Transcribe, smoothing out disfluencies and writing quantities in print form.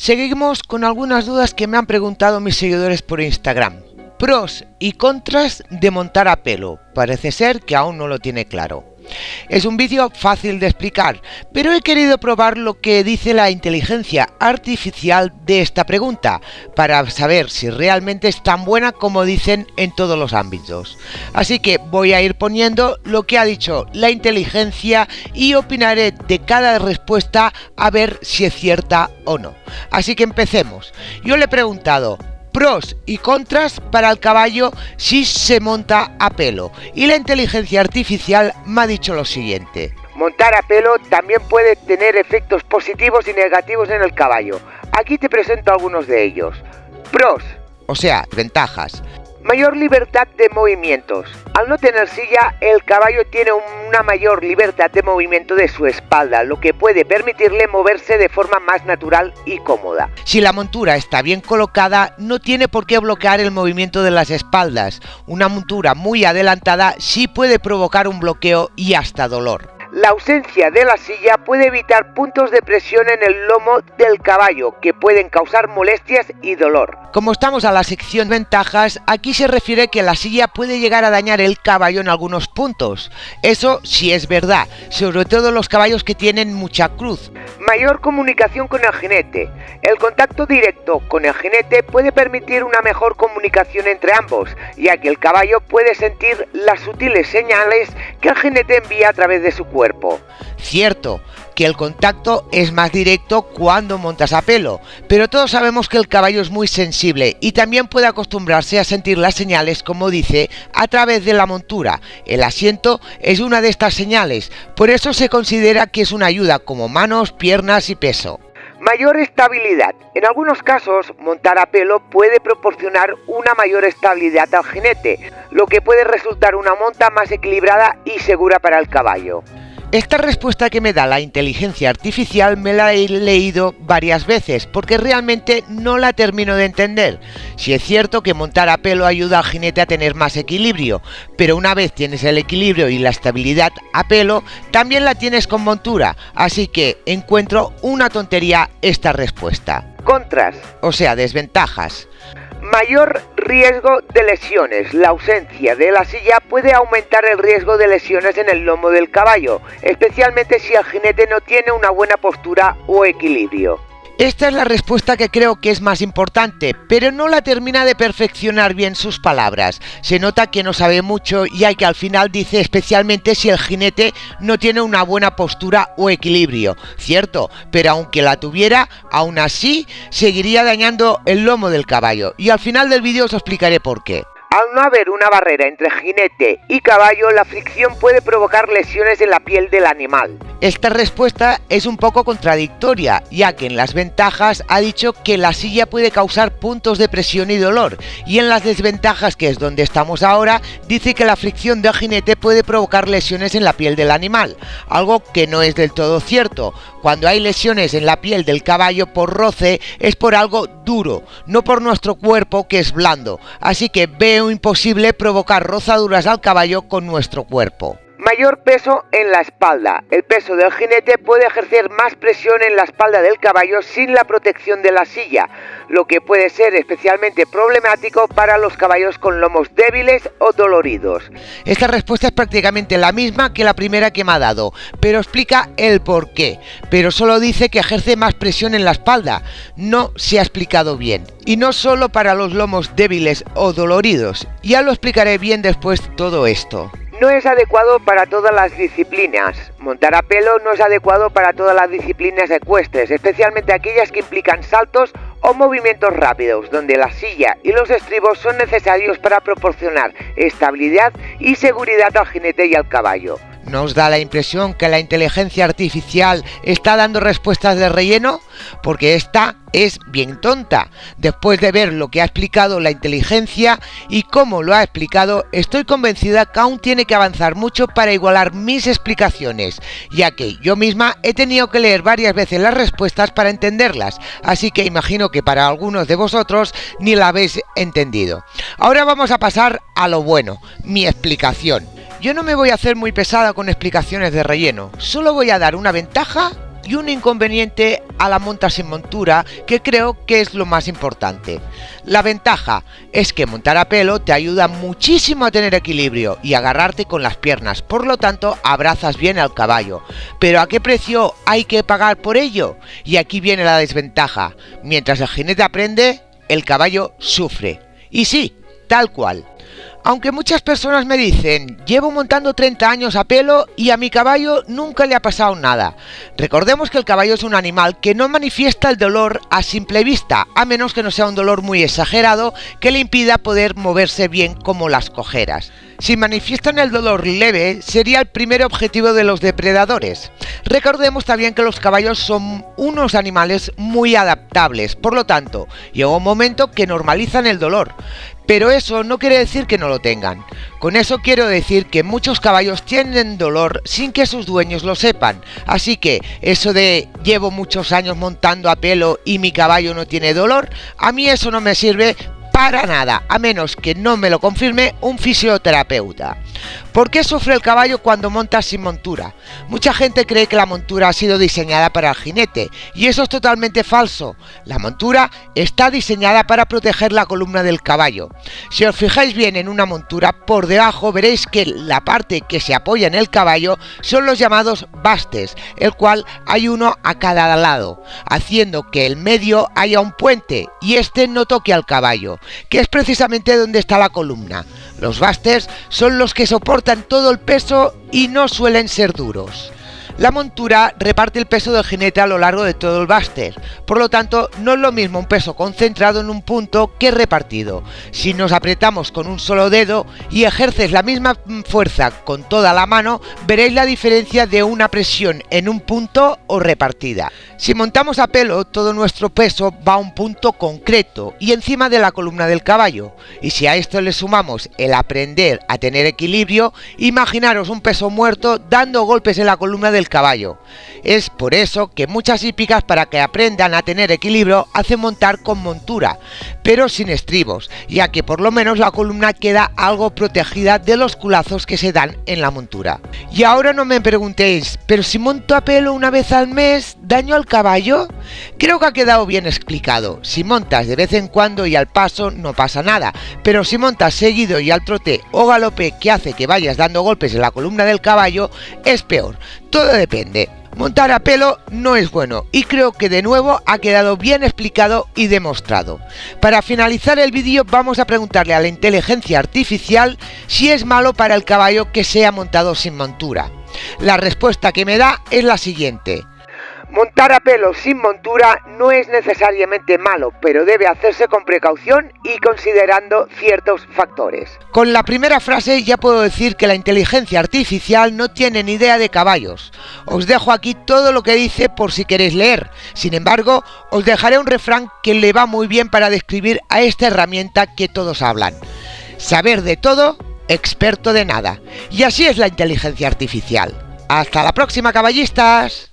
Seguimos con algunas dudas que me han preguntado mis seguidores por Instagram. Pros y contras de montar a pelo. Parece ser que aún no lo tiene claro. Es un vídeo fácil de explicar, pero he querido probar lo que dice la inteligencia artificial de esta pregunta, para saber si realmente es tan buena como dicen en todos los ámbitos. Así que voy a ir poniendo lo que ha dicho la inteligencia y opinaré de cada respuesta a ver si es cierta o no. Así que empecemos. Yo le he preguntado pros y contras para el caballo si se monta a pelo, y la inteligencia artificial me ha dicho lo siguiente. Montar a pelo también puede tener efectos positivos y negativos en el caballo. Aquí te presento algunos de ellos. Pros, o sea, ventajas. Mayor libertad de movimientos. Al no tener silla, el caballo tiene una mayor libertad de movimiento de su espalda, lo que puede permitirle moverse de forma más natural y cómoda. Si la montura está bien colocada, no tiene por qué bloquear el movimiento de las espaldas. Una montura muy adelantada sí puede provocar un bloqueo y hasta dolor. La ausencia de la silla puede evitar puntos de presión en el lomo del caballo que pueden causar molestias y dolor. Como estamos a la sección ventajas, aquí se refiere que la silla puede llegar a dañar el caballo en algunos puntos. Eso sí es verdad, sobre todo los caballos que tienen mucha cruz. Mayor comunicación con el jinete. El contacto directo con el jinete puede permitir una mejor comunicación entre ambos, ya que el caballo puede sentir las sutiles señales que el jinete envía a través de su cuerpo. Cierto que el contacto es más directo cuando montas a pelo, pero todos sabemos que el caballo es muy sensible y también puede acostumbrarse a sentir las señales, como dice, a través de la montura. El asiento es una de estas señales, por eso se considera que es una ayuda como manos, piernas y peso. Mayor estabilidad. En algunos casos, montar a pelo puede proporcionar una mayor estabilidad al jinete, lo que puede resultar una monta más equilibrada y segura para el caballo. Esta respuesta que me da la inteligencia artificial me la he leído varias veces porque realmente no la termino de entender. Si es cierto que montar a pelo ayuda al jinete a tener más equilibrio, pero una vez tienes el equilibrio y la estabilidad a pelo, también la tienes con montura, así que encuentro una tontería esta respuesta. Contras, o sea, desventajas. Mayor riesgo de lesiones. La ausencia de la silla puede aumentar el riesgo de lesiones en el lomo del caballo, especialmente si el jinete no tiene una buena postura o equilibrio. Esta es la respuesta que creo que es más importante, pero no la termina de perfeccionar bien sus palabras. Se nota que no sabe mucho, ya que al final dice especialmente si el jinete no tiene una buena postura o equilibrio. Cierto, pero aunque la tuviera, aún así seguiría dañando el lomo del caballo. Y al final del vídeo os explicaré por qué. Al no haber una barrera entre jinete y caballo, la fricción puede provocar lesiones en la piel del animal. Esta respuesta es un poco contradictoria, ya que en las ventajas ha dicho que la silla puede causar puntos de presión y dolor, y en las desventajas, que es donde estamos ahora, dice que la fricción del jinete puede provocar lesiones en la piel del animal, algo que no es del todo cierto. Cuando hay lesiones en la piel del caballo por roce, es por algo duro, no por nuestro cuerpo, que es blando, así que veo imposible provocar rozaduras al caballo con nuestro cuerpo. Mayor peso en la espalda. El peso del jinete puede ejercer más presión en la espalda del caballo sin la protección de la silla, lo que puede ser especialmente problemático para los caballos con lomos débiles o doloridos. Esta respuesta es prácticamente la misma que la primera que me ha dado, pero explica el por qué. Pero solo dice que ejerce más presión en la espalda. No se ha explicado bien. Y no solo para los lomos débiles o doloridos. Ya lo explicaré bien después todo esto. No es adecuado para todas las disciplinas. Montar a pelo no es adecuado para todas las disciplinas ecuestres, especialmente aquellas que implican saltos o movimientos rápidos, donde la silla y los estribos son necesarios para proporcionar estabilidad y seguridad al jinete y al caballo. ¿No os da la impresión que la inteligencia artificial está dando respuestas de relleno? Porque esta es bien tonta. Después de ver lo que ha explicado la inteligencia y cómo lo ha explicado, estoy convencida que aún tiene que avanzar mucho para igualar mis explicaciones, ya que yo misma he tenido que leer varias veces las respuestas para entenderlas, así que imagino que para algunos de vosotros ni la habéis entendido. Ahora vamos a pasar a lo bueno, mi explicación. Yo no me voy a hacer muy pesada con explicaciones de relleno, solo voy a dar una ventaja y un inconveniente a la monta sin montura, que creo que es lo más importante. La ventaja es que montar a pelo te ayuda muchísimo a tener equilibrio y agarrarte con las piernas, por lo tanto abrazas bien al caballo. Pero ¿a qué precio hay que pagar por ello? Y aquí viene la desventaja: mientras el jinete aprende, el caballo sufre. Y sí, tal cual. Aunque muchas personas me dicen: llevo montando 30 años a pelo y a mi caballo nunca le ha pasado nada. Recordemos que el caballo es un animal que no manifiesta el dolor a simple vista, a menos que no sea un dolor muy exagerado que le impida poder moverse bien, como las cojeras. Si manifiestan el dolor leve, sería el primer objetivo de los depredadores. Recordemos también que los caballos son unos animales muy adaptables, por lo tanto, llega un momento que normalizan el dolor. Pero eso no quiere decir que no lo tengan. Con eso quiero decir que muchos caballos tienen dolor sin que sus dueños lo sepan. Así que eso de llevo muchos años montando a pelo y mi caballo no tiene dolor, a mí eso no me sirve para nada, a menos que no me lo confirme un fisioterapeuta. ¿Por qué sufre el caballo cuando monta sin montura? Mucha gente cree que la montura ha sido diseñada para el jinete, y eso es totalmente falso. La montura está diseñada para proteger la columna del caballo. Si os fijáis bien en una montura, por debajo veréis que la parte que se apoya en el caballo son los llamados bastes, el cual hay uno a cada lado, haciendo que en medio haya un puente y este no toque al caballo, que es precisamente donde está la columna. Los bastes son los que soportan todo el peso y no suelen ser duros. La montura reparte el peso del jinete a lo largo de todo el baster, por lo tanto no es lo mismo un peso concentrado en un punto que repartido. Si nos apretamos con un solo dedo y ejerces la misma fuerza con toda la mano, veréis la diferencia de una presión en un punto o repartida. Si montamos a pelo, todo nuestro peso va a un punto concreto y encima de la columna del caballo. Y si a esto le sumamos el aprender a tener equilibrio, imaginaros un peso muerto dando golpes en la columna del caballo. Es por eso que muchas hípicas, para que aprendan a tener equilibrio, hacen montar con montura, pero sin estribos, ya que por lo menos la columna queda algo protegida de los culazos que se dan en la montura. Y ahora no me preguntéis: ¿pero si monto a pelo una vez al mes, daño al caballo? Creo que ha quedado bien explicado. Si montas de vez en cuando y al paso, no pasa nada, pero si montas seguido y al trote o galope, que hace que vayas dando golpes en la columna del caballo, es peor. Todo depende. Montar a pelo no es bueno y creo que de nuevo ha quedado bien explicado y demostrado. Para finalizar el vídeo, vamos a preguntarle a la inteligencia artificial si es malo para el caballo que sea montado sin montura. La respuesta que me da es la siguiente: montar a pelo sin montura no es necesariamente malo, pero debe hacerse con precaución y considerando ciertos factores. Con la primera frase ya puedo decir que la inteligencia artificial no tiene ni idea de caballos. Os dejo aquí todo lo que dice por si queréis leer. Sin embargo, os dejaré un refrán que le va muy bien para describir a esta herramienta que todos hablan: saber de todo, experto de nada. Y así es la inteligencia artificial. ¡Hasta la próxima, caballistas!